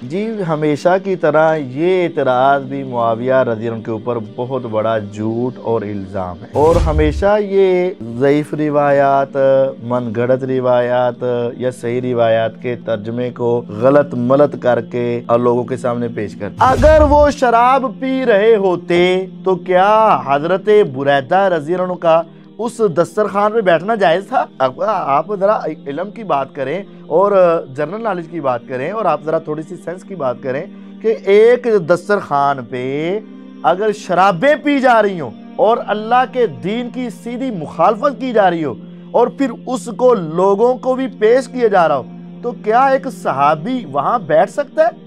जी हमेशा की तरह ये एतराज़ भी मुआविया रज़ी अल्लाह के ऊपर बहुत बड़ा झूठ और इल्ज़ाम है, और हमेशा ये ज़ईफ़ रिवायात, मनगढ़ंत रिवायात या सही रिवायात के तर्जमे को गलत मलत करके और लोगों के सामने पेश करते। अगर वो शराब पी रहे होते तो क्या हज़रत बुरैदा रज़ी अल्लाह का उस दस्तरखान पे बैठना जायज़ था? आप ज़रा इल्म की बात करें और जनरल नॉलेज की बात करें, और आप ज़रा थोड़ी सी सेंस की बात करें कि एक दस्तरखान पे अगर शराबें पी जा रही हो और अल्लाह के दीन की सीधी मुखालफत की जा रही हो और फिर उसको लोगों को भी पेश किया जा रहा हो, तो क्या एक सहाबी वहां बैठ सकता है?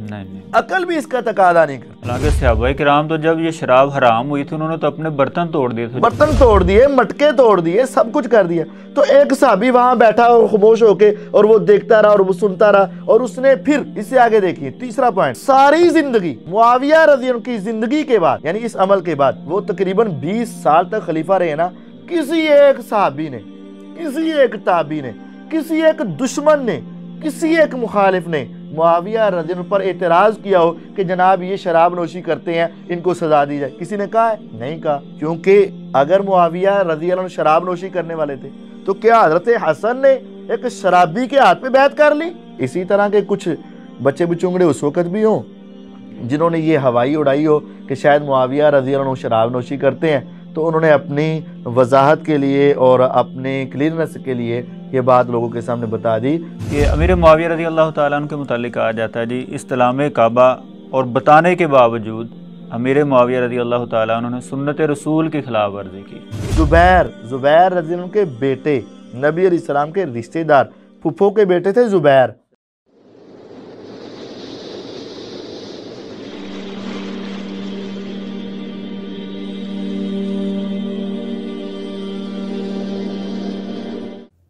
नहीं। अकल भी इसका तकादा नहीं करती। हालांकि सहाबाए किराम तो जब ये शराब हराम हुई थी उन्होंने तो अपने बर्तन तोड़ दिए थे, बर्तन तोड़ दिए, मटके तोड़ दिए, सब कुछ कर दिया। तो एक साहबी वहां बैठा और खामोश होके और वो देखता रहा और वो सुनता रहा, और उसने फिर इससे आगे देखिए तीसरा पॉइंट, सारी जिंदगी मुआविया रज़ी अल्लाह की जिंदगी के बाद, यानी इस अमल के बाद वो तकरीबन 20 साल तक खलीफा रहे ना, किसी एक साहबी ने, किसी एक ताबी ने, किसी एक दुश्मन ने, किसी एक मुखालिफ ने मुआविया रज़ी अल्लाह पर एतराज किया हो कि जनाब ये शराब नोशी करते हैं, इनको सजा दी जाए? किसी ने कहा है? नहीं कहा। क्योंकि अगर मुआविया रज़ी अल्लाह शराब नोशी करने वाले थे तो क्या हज़रत हसन ने एक शराबी के हाथ पे बैत कर ली? इसी तरह के कुछ बच्चे बिचुंगड़े उस वक़्त भी हों जिन्होंने ये हवाई उड़ाई हो कि शायद मुआविया रज़ी अल्लाह शराब नोशी करते हैं, तो उन्होंने अपनी वजाहत के लिए और अपने क्लियरनेस के लिए ये बात लोगों के सामने बता दी कि अमीर मुआविया रज़ी अल्लाह ताला अन्हु के मुतालिक कहा जाता है जी, इस्तिलाम काबा और बताने के बावजूद अमीर मुआविया रज़ी अल्लाह ताला अन्हु ने सुन्नत रसूल की खिलाफ वर्जी की। जुबैर रज़ी अल्लाह के बेटे, नबी अलैहिस्सलाम के रिश्तेदार फुफो के बेटे थे जुबैर।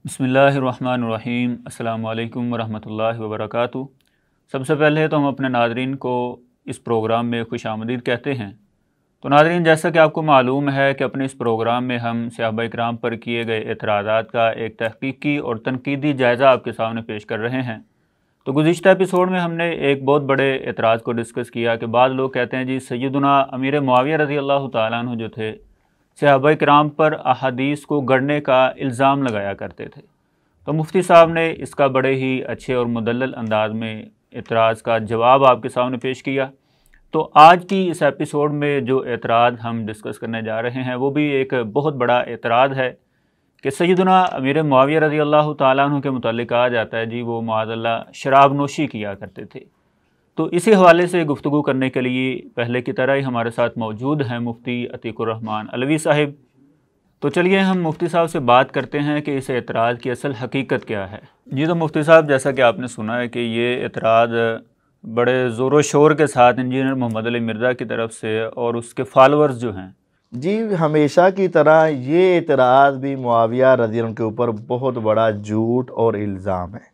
बिस्मिल्लाहिर्रहमानिर्रहीम, अस्सलामु अलैकुम वरहमतुल्लाहि वबरकातुहू। सबसे पहले तो हम अपने नाज़रीन को इस प्रोग्राम में खुशामदीद कहते हैं। तो नाज़रीन, जैसा कि आपको मालूम है कि अपने इस प्रोग्राम में हम सहाबाए किराम पर किए गए एतराज़ात का एक तहकीकी और तनकीदी जायज़ा आपके सामने पेश कर रहे हैं। तो गुज़िश्ता एपिसोड में हमने एक बहुत बड़े एतराज़ को डिस्कस किया कि बाद लोग कहते हैं जी सैयदुना अमीर मुआविया रज़ी अल्लाह ताला अन्हु जो थे सहाबाए किराम पर अहादीस को गढ़ने का इल्ज़ाम लगाया करते थे। तो मुफ्ती साहब ने इसका बड़े ही अच्छे और मुदल्लल अंदाज में एतराज़ का जवाब आपके सामने पेश किया। तो आज की इस एपिसोड में जो एतराज़ हम डिस्कस करने जा रहे हैं वो भी एक बहुत बड़ा एतराज़ है कि सैयदना अमीर मुआविया रज़ी अल्लाह ताला अन्हु के मुतालिक कहा जाता है जी वो माज़अल्लाह शराब नोशी किया करते थे। तो इसी हवाले से गुफ्तगू करने के लिए पहले की तरह ही हमारे साथ मौजूद हैं मुफ्ती अतीकुर रहमान अलवी साहिब। तो चलिए हम मुफ्ती साहब से बात करते हैं कि इस एतराज़ की असल हकीकत क्या है। जी तो मुफ्ती साहब, जैसा कि आपने सुना है कि ये एतराज़ बड़े ज़ोर शोर के साथ इंजीनियर मोहम्मद अली मिर्ज़ा की तरफ से और उसके फॉलोअर्स जो हैं, जी हमेशा की तरह ये एतराज़ भी मुआविया रज़ी अल्लाह के ऊपर बहुत बड़ा झूठ और इल्ज़ाम है,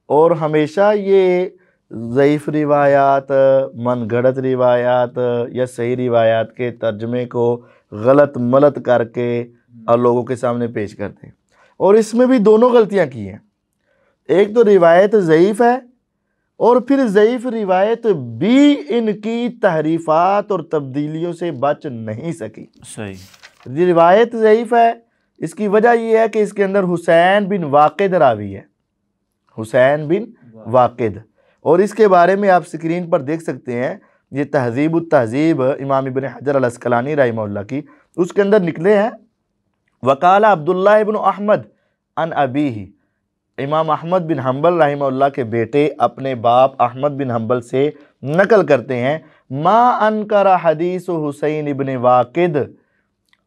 और हमेशा ये ज़ईफ़ रिवायात, मनगढ़ंत रिवायात या सही रिवायात के तर्जमे को गलत मलत करके और लोगों के सामने पेश करते हैं। और इसमें भी दोनों गलतियां की हैं। एक तो रिवायत ज़ईफ़ है और फिर ज़ईफ़ रिवायत भी इनकी तहरीफ़ात और तब्दीलियों से बच नहीं सकी। सही रिवायत ज़ईफ़ है, इसकी वजह यह है कि इसके अंदर हुसैन बिन वाक़िद रावी है, हुसैन बिन वाक़िद। और इसके बारे में आप स्क्रीन पर देख सकते हैं, ये तहज़ीब तहज़ीब इमाम इब्न हजर अल अस्क़लानी रहमहुल्लाह की, उसके अंदर निकले हैं वकाला अब्दुल्लाह इब्न अहमद अन अबीही, इमाम अहमद बिन हम्बल रहमहुल्लाह के बेटे अपने बाप अहमद बिन हम्बल से नकल करते हैं, मा अनकरा हदीस हुसैन इब्न वाक़िद।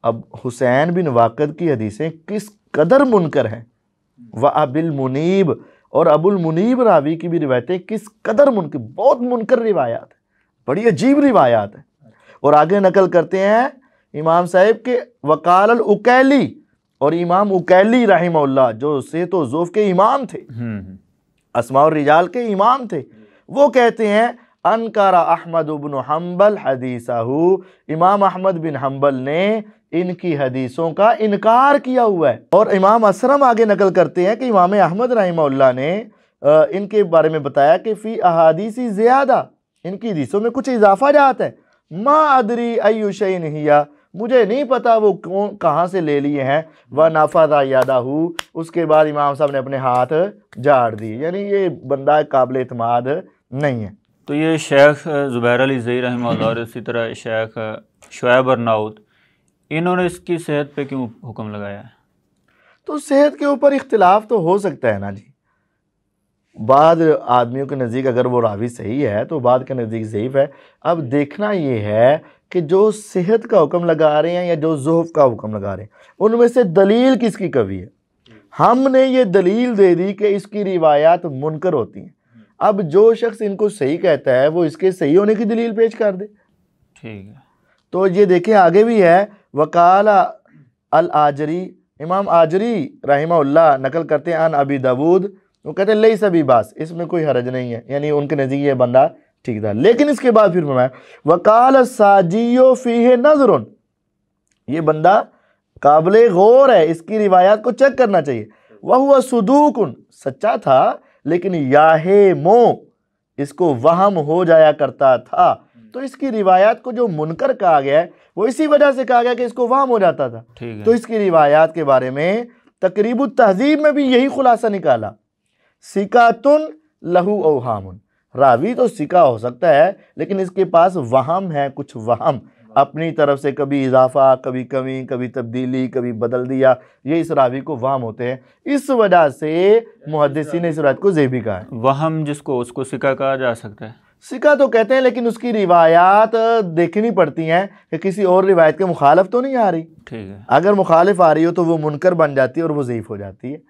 अब हुसैन बिन वाक़िद की हदीसें किस कदर मुनकर हैं, व अबुल मुनीब, और अबुल मुनीब रावी की भी रिवायतें किस कदर मुनकर, बहुत मुनकर रिवायात है, बड़ी अजीब रिवायात है। और आगे नकल करते हैं इमाम साहिब के वकाल अल उकैली, और इमाम उकैली रहमहुल्लाह जो से तो ज़ौफ़ के इमाम थे, अस्मा और रिजाल के इमाम थे, वो कहते हैं अनकारा अहमद बिन हम्बल हदीसहू, इमाम अहमद बिन हम्बल ने इनकी हदीसों का इनकार किया हुआ है। और इमाम असरम आगे नकल करते हैं कि इमाम अहमद रहमहुल्लाह ने इनके बारे में बताया कि फ़ी अहादीसी ज़ियादा, इनकी हदीसों में कुछ इजाफा जाता है। मा अदरी अय्यु शैइन हिया, मुझे नहीं पता वो कौन कहाँ से ले लिए हैं। व नाफादा यादाहू, उसके बाद इमाम साहब ने अपने हाथ झाड़ दिए, यानी ये बंदा काबिल एतमाद नहीं है। तो ये शेख ज़ुबैर अली ज़ई रहमतुल्लाह और इसी तरह शेख शुएब अर्नाउत, इन्होंने इसकी सेहत पे क्यों हुक्म लगाया है? तो सेहत के ऊपर इख्तिलाफ तो हो सकता है ना जी। बाद आदमियों के नज़दीक अगर वो रावी सही है तो बाद के नज़दीक ज़ईफ़ है। अब देखना ये है कि जो सेहत का हुक्म लगा रहे हैं या जो ज़ुहफ़ का हुक्म लगा रहे हैं, उनमें से दलील किसकी कवी है। हमने ये दलील दे दी कि इसकी रिवायात मुनकर होती हैं। अब जो शख्स इनको सही कहता है वो इसके सही होने की दलील पेश कर दे। ठीक है। तो ये देखें आगे भी है, वकाला अल आजरी, इमाम आजरी रहमहुल्लाह नकल करते हैं अन अबी दाऊद, वो कहते हैं लई सभी बास, इसमें कोई हरज नहीं है, यानी उनके नज़दीक ये बंदा ठीक था। लेकिन इसके बाद फिर फरमाया वकाल साजियो फीहे नज़रुन, ये बंदा काबिल गौर है, इसकी रिवायात को चेक करना चाहिए। वह हुआ सुदूकुन, सच्चा था, लेकिन याहे मो, इसको वहम हो जाया करता था। तो इसकी रिवायात को जो मुनकर कहा गया है वो इसी वजह से कहा गया कि इसको वहम हो जाता था। तो इसकी रिवायात के बारे में तकरीबुत तहज़ीब में भी यही खुलासा निकाला, सिकातुन लहू औहामुन, रावी तो सिका हो सकता है लेकिन इसके पास वहम है, कुछ वहम अपनी तरफ से, कभी इजाफा, कभी कमी, कभी तब्दीली, कभी बदल दिया, ये इस रावी को वहम होते हैं। इस वजह से मुहद्दिसीन ने इस रात को ज़ेबी कहा है। वहम जिसको उसको सिका कहा जा सकता है, सिका तो कहते हैं, लेकिन उसकी रिवायात देखनी पड़ती हैं कि किसी और रिवायत के मुखालिफ तो नहीं आ रही। ठीक है। अगर मुखालिफ आ रही हो तो वो मुनकर बन जाती है और वो ज़ईफ़ हो जाती है,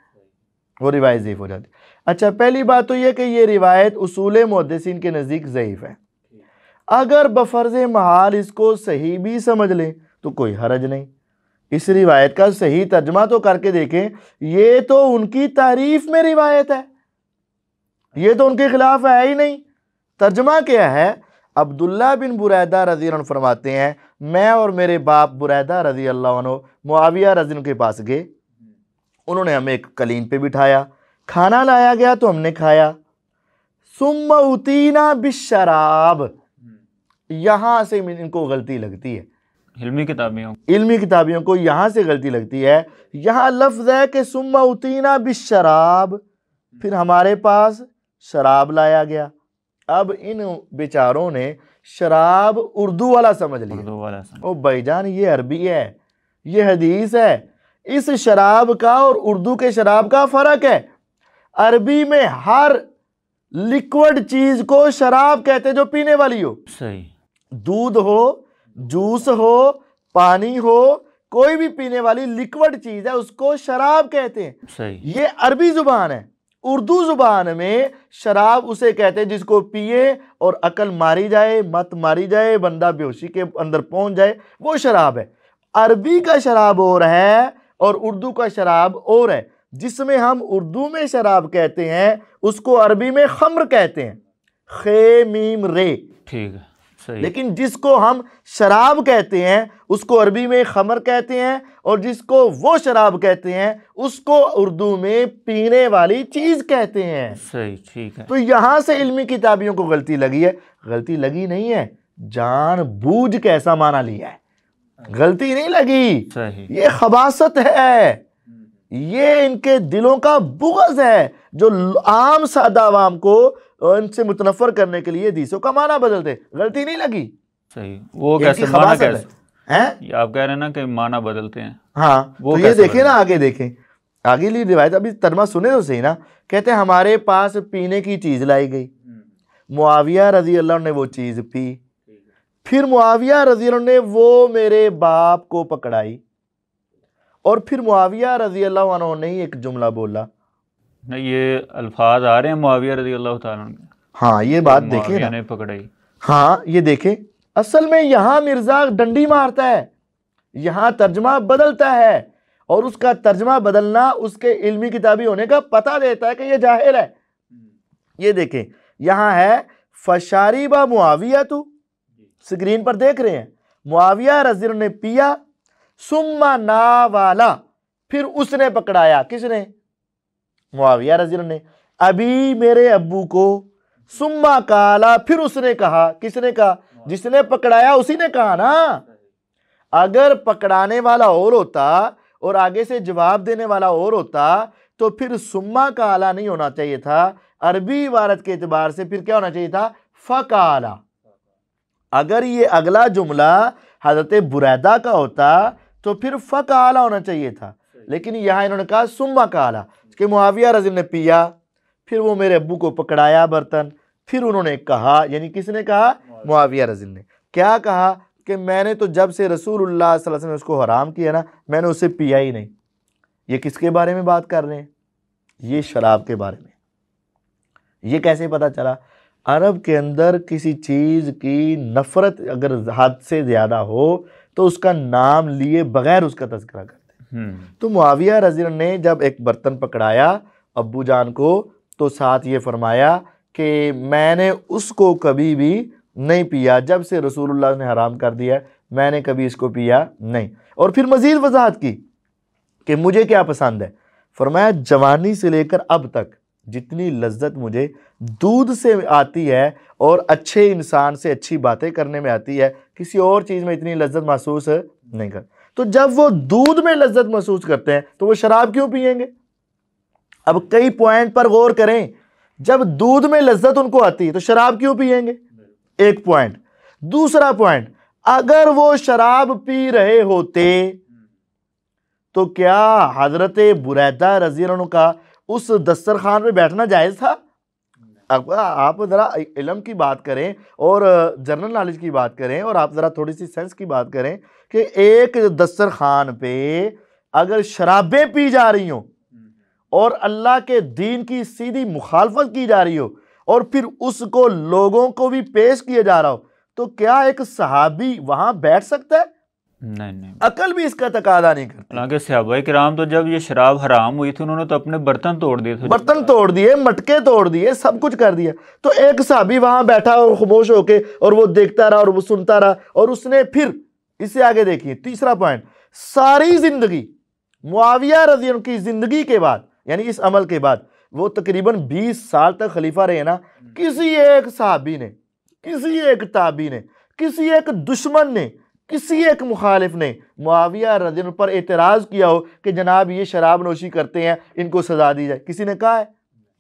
वो रिवायत ज़ईफ़ हो जाती है। अच्छा, पहली बात तो ये कि ये रिवायत उसूल मुहद्दिसीन के नज़दीक ज़ईफ़ है। अगर बफ़र्ज़ महाल इसको सही भी समझ लें तो कोई हरज नहीं। इस रिवायत का सही तर्जमा तो करके देखें, ये तो उनकी तारीफ़ में रिवायत है, ये तो उनके खिलाफ है ही नहीं। तर्जमा क्या है? अब्दुल्ला बिन बुरैदा रज़ी अल्लाह अन्हु फरमाते हैं, मैं और मेरे बाप बुरैदा रज़ी अल्लाह अन्हु मुआविया रज़ी अल्लाह के पास गए, उन्होंने हमें एक कलीन पे बिठाया, खाना लाया गया तो हमने खाया। सुम्मा उतीना बिशराब, यहाँ से इनको गलती लगती है, इल्मी किताबियों को यहाँ से गलती लगती है। यहाँ लफ्ज़ है कि सुम्मा उतीना बिशराब, फिर हमारे पास शराब लाया गया। अब इन बेचारों ने शराब उर्दू वाला समझ लिया। ओ भाईजान, ये अरबी है, ये हदीस है। इस शराब का और उर्दू के शराब का फ़र्क है। अरबी में हर लिक्विड चीज़ को शराब कहते हैं जो पीने वाली हो। सही। दूध हो, जूस हो, पानी हो, कोई भी पीने वाली लिक्विड चीज़ है उसको शराब कहते हैं। सही। ये अरबी ज़ुबान है। उर्दू ज़ुबान में शराब उसे कहते हैं जिसको पिए और अकल मारी जाए, मत मारी जाए, बंदा बेहोशी के अंदर पहुंच जाए, वो शराब है। अरबी का शराब और है और उर्दू का शराब और है। जिसमें हम उर्दू में शराब कहते हैं उसको अरबी में खम्र कहते हैं, खे मीम रे। ठीक है, सही। लेकिन जिसको हम शराब कहते हैं उसको अरबी में खमर कहते हैं, और जिसको वो शराब कहते हैं उसको उर्दू में पीने वाली चीज कहते हैं। सही, ठीक है। तो यहां से इल्मी किताबियों को गलती लगी है। गलती लगी नहीं है, जानबूझ के ऐसा माना लिया है, गलती नहीं लगी। सही। ये खबासत है, ये इनके दिलों का बुग़्ज़ है जो आम सादा आवाम को इनसे मुतनफ़र करने के लिए हदीसों का माना बदलते। गलती नहीं लगी। सही। वो कैसे माना कैसे हैं? आप कह रहे हैं ना कि माना बदलते हैं। हाँ, तो ये देखें ना, आगे देखें, आगे ली रिवायत, अभी तर्जमा सुने तो सही ना। कहते हैं हमारे पास पीने की चीज़ लाई गई, मुआविया रज़ी अल्लाह ने वो चीज़ पी, फिर मुआविया रज़ी अल्लाह ने वो मेरे बाप को पकड़ाई, और फिर मुआविया रज़ी अल्लाह अन्हु ने एक जुमला बोला। नहीं, ये अल्फाज आ रहे हैं मुआविया रज़ी अल्लाह तआला अन्हु। हाँ, ये बात देखें ना, ने पकड़ाई। हाँ, ये देखें, असल में यहाँ मिर्जा डंडी मारता है, यहाँ तर्जमा बदलता है, और उसका तर्जमा बदलना उसके इल्मी किताबी होने का पता देता है कि ये जाहिल है। ये देखें, यहाँ है फशारिबा मुआविया, तो स्क्रीन पर देख रहे हैं, मुआविया रज़ी ने पिया, सुम्मा नावाला, फिर उसने पकड़ाया। किसने? मुआविया रज़ी ने। अभी मेरे अब्बू को, सुम्मा काला, फिर उसने कहा। किसने कहा? जिसने पकड़ाया उसी ने कहा ना। अगर पकड़ाने वाला और होता और आगे से जवाब देने वाला और होता तो फिर सुम्मा काला नहीं होना चाहिए था। अरबी इबारत के एतबार से फिर क्या होना चाहिए था? फकाला। अगर ये अगला जुमला हजरत बुरैदा का होता तो फिर फकाला होना चाहिए था, लेकिन यहां इन्होंने कहा सुम्मा काला कि मुआविया रज़ी ने पिया, फिर वो मेरे अब्बू को पकड़ाया बर्तन, फिर उन्होंने कहा, यानी किसने कहा? मुआविया रज़ी ने। क्या कहा? कि मैंने तो जब से रसूलुल्लाह सल्लल्लाहु अलैहि वसल्लम ने उसको हराम किया ना, मैंने उसे पिया ही नहीं। ये किसके बारे में बात कर रहे हैं? ये शराब के बारे में। ये कैसे पता चला? अरब के अंदर किसी चीज़ की नफ़रत अगर हद से ज़्यादा हो तो उसका नाम लिए बगैर उसका तज़किरा करते हैं। तो मुआविया रज़ी ने जब एक बर्तन पकड़ाया अब्बू जान को, तो साथ ये फरमाया कि मैंने उसको कभी भी नहीं पिया, जब से रसूलुल्लाह ने हराम कर दिया मैंने कभी इसको पिया नहीं। और फिर मज़ीद वजाहत की कि मुझे क्या पसंद है। फरमाया जवानी से लेकर अब तक जितनी लज्जत मुझे दूध से आती है और अच्छे इंसान से अच्छी बातें करने में आती है, किसी और चीज़ में इतनी लज्जत महसूस नहीं कर। तो जब वो दूध में लज्जत महसूस करते हैं तो वो शराब क्यों पिएंगे? अब कई पॉइंट पर गौर करें। जब दूध में लज्जत उनको आती है तो शराब क्यों पिएंगे? एक पॉइंट। दूसरा पॉइंट, अगर वो शराब पी रहे होते तो क्या हजरत बुरैदा रज़ी अल्लाह अन्हु का उस दस्तरखान पे बैठना जायज़ था? अब आप ज़रा इल्म की बात करें और जनरल नॉलेज की बात करें और आप ज़रा थोड़ी सी सेंस की बात करें कि एक दस्तरखान पे अगर शराबें पी जा रही हों और अल्लाह के दीन की सीधी मुखालफत की जा रही हो और फिर उसको लोगों को भी पेश किया जा रहा हो, तो क्या एक सहाबी वहां बैठ सकता है? नहीं। अकल भी इसका तकादा नहीं करती। हालांकि सहाबाए किराम तो जब ये शराब हराम हुई थी उन्होंने तो अपने बर्तन तोड़ दिए थे, बर्तन तोड़ दिए, मटके तोड़ दिए, सब कुछ कर दिया। तो एक सहाबी वहां बैठा और खामोश होके और वो देखता रहा और वो सुनता रहा और उसने फिर इससे आगे देखिए तीसरा पॉइंट, सारी जिंदगी मुआविया रज़ी अल्लाह की जिंदगी के बाद, यानी इस अमल के बाद वो तकरीबन 20 साल तक खलीफा रहे ना, किसी एक सहाबी ने, किसी एक ताबी ने, किसी एक दुश्मन ने, किसी एक मुखालिफ ने मुआविया रज़ी अल्लाह पर एतराज़ किया हो कि जनाब ये शराब नोशी करते हैं, इनको सजा दी जाए? किसी ने कहा है?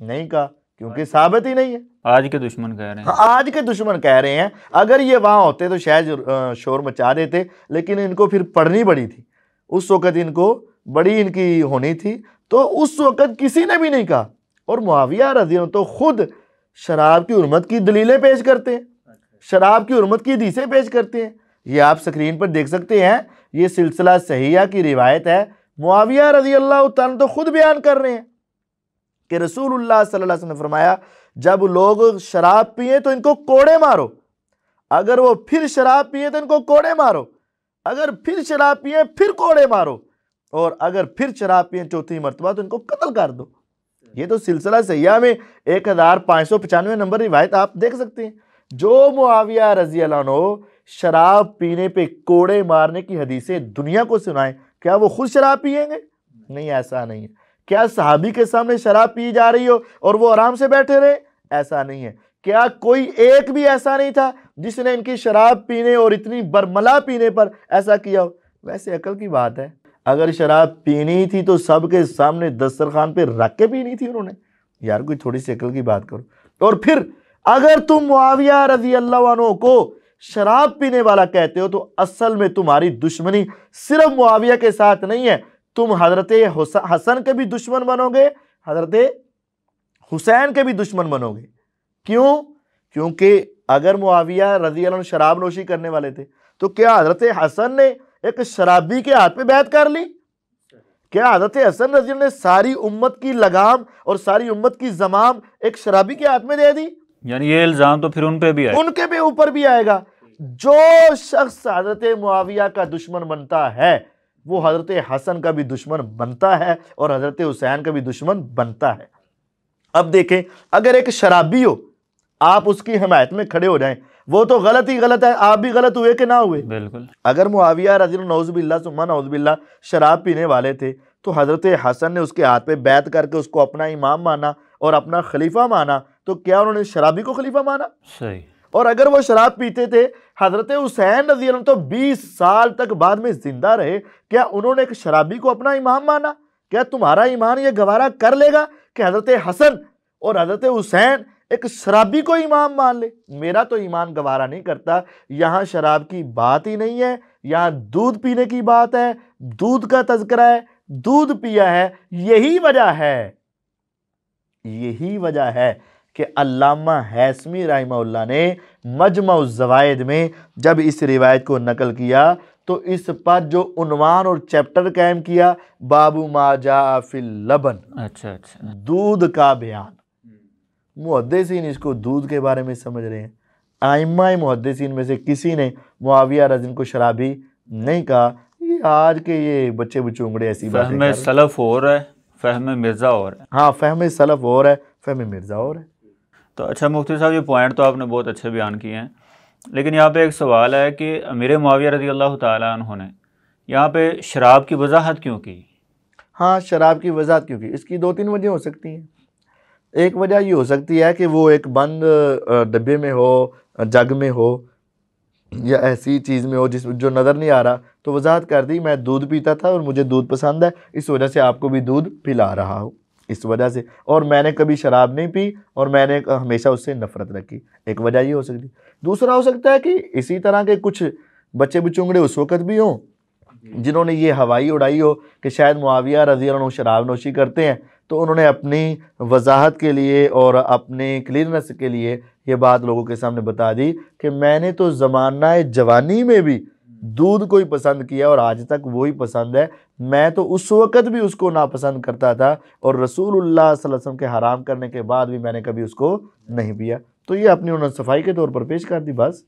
नहीं कहा, क्योंकि साबित ही नहीं है। आज के दुश्मन कह रहे हैं। आज के दुश्मन कह रहे हैं। अगर ये वहां होते तो शायद शोर मचा देते, लेकिन इनको फिर पढ़नी पड़ी थी। उस वक़्त इनको बड़ी इनकी होनी थी, तो उस वक़्त किसी ने भी नहीं कहा। और मुआविया रज़ी अल्लाह तो खुद शराब की हुर्मत की दलीलें पेश करते हैं, शराब की हुर्मत की हदीसें पेश करते हैं। ये आप स्क्रीन पर देख सकते हैं, ये सिलसिला सहीहा की रिवायत है। मुआविया रज़ी अल्लाह तआला तो खुद बयान कर रहे हैं कि रसूलुल्लाह सल्लल्लाहु अलैहि वसल्लम ने फरमाया जब लोग शराब पिए तो इनको कोड़े मारो, अगर वो फिर शराब पिए तो इनको कोड़े मारो, अगर फिर शराब पिए फिर कोड़े मारो, और अगर फिर शराब पिए चौथी मरतबा तो इनको कत्ल कर दो। ये तो सिलसिला सहीहा में 1595 नंबर रिवायत आप देख सकते हैं। जो मुआविया रज़ी अल्लाह अन्हु शराब पीने पे कोड़े मारने की हदीसें दुनिया को सुनाएं, क्या वो खुद शराब पिएंगे? नहीं, ऐसा नहीं है। क्या सहाबी के सामने शराब पी जा रही हो और वो आराम से बैठे रहे? ऐसा नहीं है। क्या कोई एक भी ऐसा नहीं था जिसने इनकी शराब पीने और इतनी बरमला पीने पर ऐसा किया हो? वैसे अकल की बात है, अगर शराब पीनी थी तो सबके सामने दस्तरखान पे रख के पीनी थी उन्होंने। यार कोई थोड़ी सी अकल की बात करो। और फिर अगर तुम मुआविया रज़ी अल्लाह अन्हु को शराब पीने वाला कहते हो तो असल में तुम्हारी दुश्मनी सिर्फ मुआविया के साथ नहीं है, तुम हजरत हसन के भी दुश्मन बनोगे, हजरत हुसैन के भी दुश्मन बनोगे। क्यों? क्योंकि अगर मुआविया रज़ी अल्लाह अन्हु शराब नोशी करने वाले थे तो क्या हजरत हसन ने एक शराबी के हाथ पे बैत कर ली? क्या हजरत हसन रज़ी अल्लाह ने सारी उम्मत की लगाम और सारी उम्मत की जमाम एक शराबी के हाथ में दे दी? यानी ये इल्जाम तो फिर उन पे भी आएगा, उनके भी ऊपर भी आएगा। जो शख्स हजरत मुआविया का दुश्मन बनता है वो हजरत हसन का भी दुश्मन बनता है और हजरत हुसैन का भी दुश्मन बनता है। अब देखें, अगर एक शराबी हो आप उसकी हिमायत में खड़े हो जाएं, वो तो गलत ही गलत है। आप भी गलत हुए कि ना हुए? बिल्कुल। अगर मुआविया रज़ी अल्लाह नौज़ुबिल्लाह सुम्मा नौज़ुबिल्लाह शराब पीने वाले थे तो हजरत हसन ने उसके हाथ पे बैत करके उसको अपना इमाम माना और अपना खलीफा माना, तो क्या उन्होंने शराबी को खलीफा माना? सही। और अगर वो शराब पीते थे, हजरत हुसैन रज़ी अल्लाह अन्हु तो 20 साल तक बाद में जिंदा रहे, क्या उन्होंने एक शराबी को अपना इमाम माना? क्या तुम्हारा ईमान ये गवारा कर लेगा कि हजरत हसन और हजरत हुसैन एक शराबी को इमाम मान ले? मेरा तो ईमान गवारा नहीं करता। यहाँ शराब की बात ही नहीं है, यहाँ दूध पीने की बात है, दूध का तज़किरा है, दूध पिया है। यही वजह है कि अल्लामा हैसमी रहमहुल्लाह ने मजमउ ज़वाइद में जब इस रिवायत को नकल किया तो इस पर जो उन्वान और चैप्टर कायम किया, बाबू मा जा फिल लबन, अच्छा, दूध का बयान। मुहद्दिसीन इसको दूध के बारे में समझ रहे हैं। आइम्मा मुहद्दिसीन में से किसी ने मुआविया रज़ी को शराबी नहीं कहा। ये आज के ये बच्चे बुचूंगड़े ऐसी बातें कर रहे हैं। फहम सलफ और है, फहम मिर्ज़ा और है। हाँ, फहम सलफ और है, फहम मिर्ज़ा और है। तो अच्छा मुफ्ती साहब, ये पॉइंट तो आपने बहुत अच्छे बयान किए हैं, लेकिन यहाँ पे एक सवाल है कि अमीर मुआविया रज़ी अल्लाह ताला अन्हु ने यहाँ पे शराब की वजाहत क्यों की? हाँ, शराब की वजाहत क्यों की? इसकी 2-3 वजह हो सकती हैं। एक वजह ये हो सकती है कि वो एक बंद डब्बे में हो, जग में हो, या ऐसी चीज़ में हो जो नज़र नहीं आ रहा, तो वजाहत कर दी मैं दूध पीता था और मुझे दूध पसंद है, इस वजह से आपको भी दूध पिला रहा हूँ, इस वजह से, और मैंने कभी शराब नहीं पी और मैंने हमेशा उससे नफ़रत रखी। एक वजह ये हो सकती है। दूसरा हो सकता है कि इसी तरह के कुछ बच्चे बुचुंगड़े उस वक़्त भी हों जिन्होंने ये हवाई उड़ाई हो कि शायद मुआविया रज़ी अल्लाह अन्हु शराब नोशी करते हैं, तो उन्होंने अपनी वजाहत के लिए और अपने क्लियरनेस के लिए ये बात लोगों के सामने बता दी कि मैंने तो ज़माना जवानी में भी दूध को ही पसंद किया और आज तक वही पसंद है। मैं तो उस वक़्त भी उसको नापसंद करता था और रसूलुल्लाह सल्लल्लाहु अलैहि वसल्लम के हराम करने के बाद भी मैंने कभी उसको नहीं पिया। तो ये अपनी उन्होंने सफाई के तौर पर पेश कर दी बस।